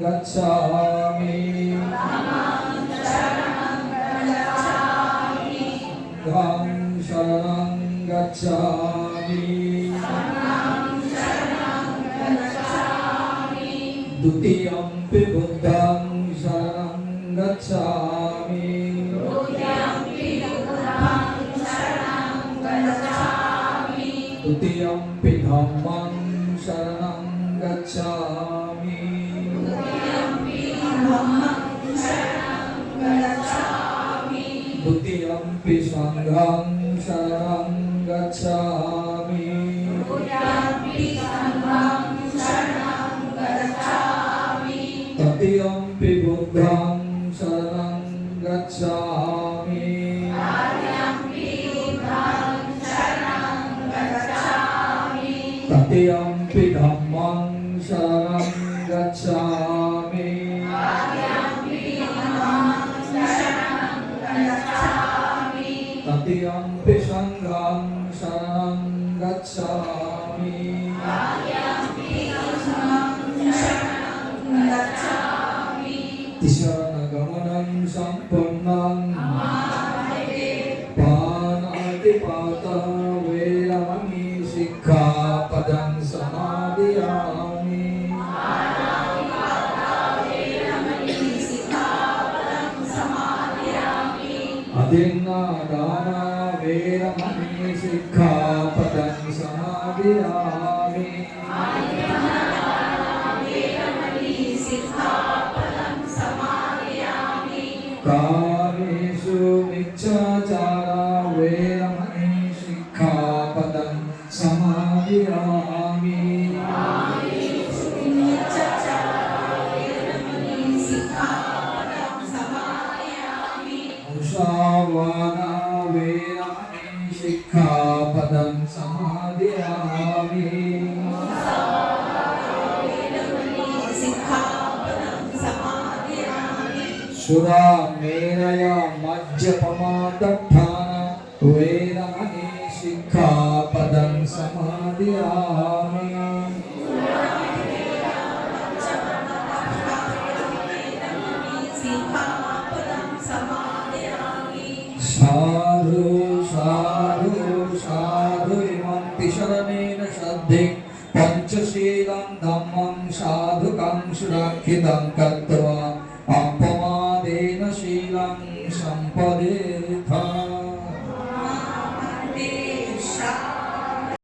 गच्छामि बुद्धं शरणं गच्छामि द्वितीयंपि बुद्धं शरणं गच्छामि द्वितीयंपि धम्मं शरणं गच्छामि द्वितीयंपि संघं शरणं गच्छामि तृतीयंपि बुद्धं शरणं गच्छामि तृतीयंपि धम्मं शरणं गच्छामि तृतीयंपि संघं शरणं गच्छामि तिसरणगमनं सम्पन्नं पाणातिपाता वेरमणि सिक्खापदं समादयामि अदिन्नादाना वेरमणि सिक्खापदं समादयामि कामेषु मिच्छाचारा वेरमणि सिक्खापदं समादयामि मुसावाना वेरमणि सिक्खापदं समादयामि सुरामेरय मज्जपमादत्थान वेरमणि सिक्खापदं समादयामि साधु साधु साधु इमं शरणेन श्रद्धे पंचशीलं धम्मं साधुकं सुरक्षितं कृत्वा अपमादेन शीलं सम्पदे